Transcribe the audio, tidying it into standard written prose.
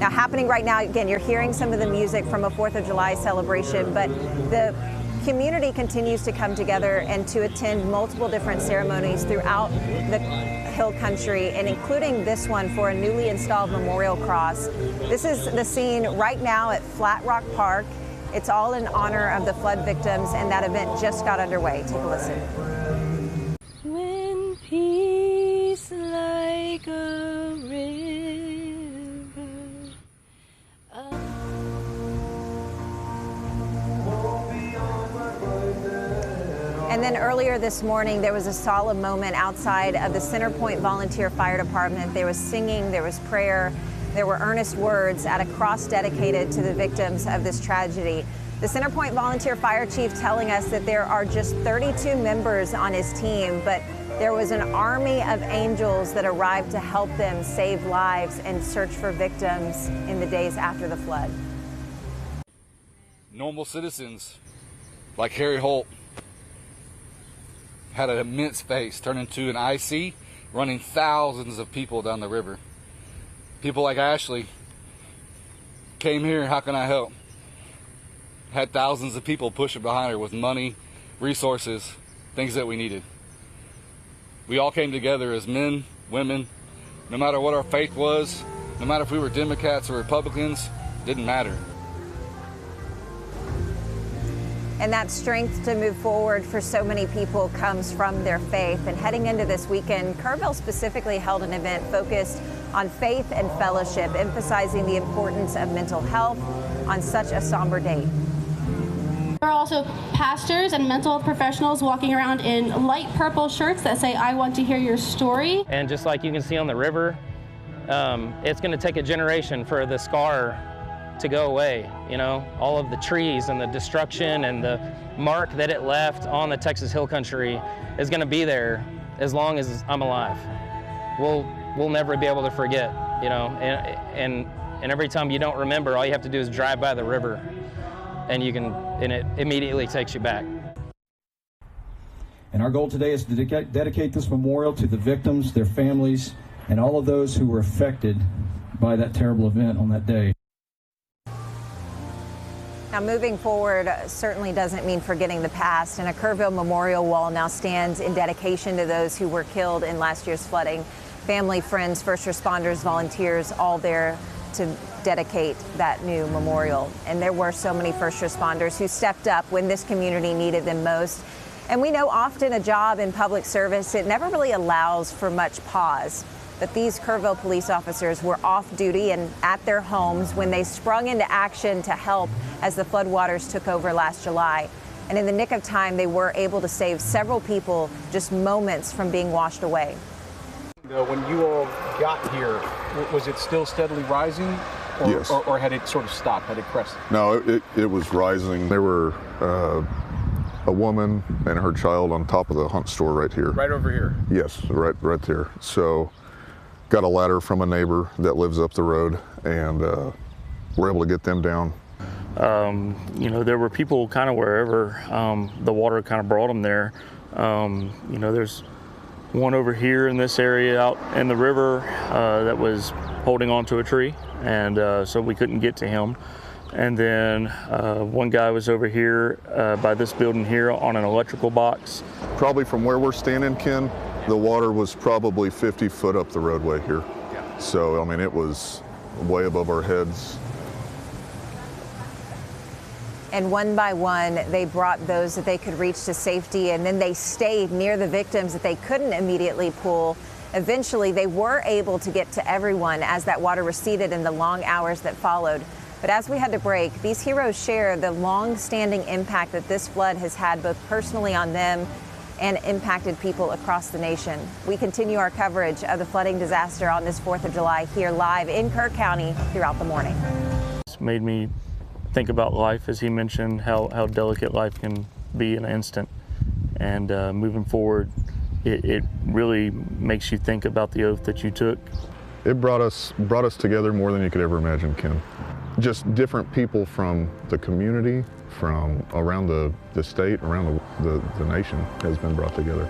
Now, happening right now, again, you're hearing some of the music from a 4th of July celebration, but the community continues to come together and to attend multiple different ceremonies throughout the Hill Country, and including this one for a newly installed memorial cross. This is the scene right now at Flat Rock Park. It's all in honor of the flood victims, and that event just got underway. Take a listen. When peace like a river. And then earlier this morning, there was a solemn moment outside of the Centerpoint Volunteer Fire Department. There was singing, there was prayer, there were earnest words at a cross dedicated to the victims of this tragedy. The Centerpoint Volunteer Fire Chief telling us that there are just 32 members on his team, but there was an army of angels that arrived to help them save lives and search for victims in the days after the flood. Normal citizens like Harry Holt had an immense face turn into an IC, running thousands of people down the river. People like Ashley came here, how can I help? Had thousands of people pushing behind her with money, resources, things that we needed. We all came together as men, women, no matter what our faith was, no matter if we were Democrats or Republicans, didn't matter. And that strength to move forward for so many people comes from their faith. And heading into this weekend, Kerrville specifically held an event focused on faith and fellowship, emphasizing the importance of mental health on such a somber date. There are also pastors and mental health professionals walking around in light purple shirts that say, "I want to hear your story." And just like you can see on the river, it's going to take a generation for the scar to go away. You know, all of the trees and the destruction and the mark that it left on the Texas Hill Country is going to be there as long as I'm alive. We'll never be able to forget, you know, and every time you don't remember, all you have to do is drive by the river and it immediately takes you back. And our goal today is to dedicate this memorial to the victims, their families, and all of those who were affected by that terrible event on that day. Now, moving forward certainly doesn't mean forgetting the past, and a Kerrville memorial wall now stands in dedication to those who were killed in last year's flooding. Family, friends, first responders, volunteers, all there to dedicate that new memorial. And there were so many first responders who stepped up when this community needed them most. And we know often a job in public service, it never really allows for much pause. But these Kerrville police officers were off duty and at their homes when they sprung into action to help as the floodwaters took over last July. And in the nick of time, they were able to save several people just moments from being washed away. When you all got here, was it still steadily rising? Or, yes. Or had it sort of stopped? Had it crested? No, it was rising. There were a woman and her child on top of the hunt store right here. Right over here? Yes, right there. So got a ladder from a neighbor that lives up the road, and we're able to get them down. You know, there were people kind of wherever the water kind of brought them there. You know, there's one over here in this area out in the river that was holding onto a tree, and so we couldn't get to him. And then one guy was over here by this building here on an electrical box. Probably from where we're standing, Ken, the water was probably 50 foot up the roadway here. So, I mean, it was way above our heads. And one by one, they brought those that they could reach to safety, and then they stayed near the victims that they couldn't immediately pull. Eventually, they were able to get to everyone as that water receded in the long hours that followed. But as we had to break, these heroes share the long-standing impact that this flood has had both personally on them and impacted people across the nation. We continue our coverage of the flooding disaster on this 4th of July here live in Kerr County throughout the morning. It's made me think about life, as he mentioned, how delicate life can be in an instant. And moving forward, it really makes you think about the oath that you took. It brought us together more than you could ever imagine, Ken. Just different people from the community, from around the state, around the nation has been brought together.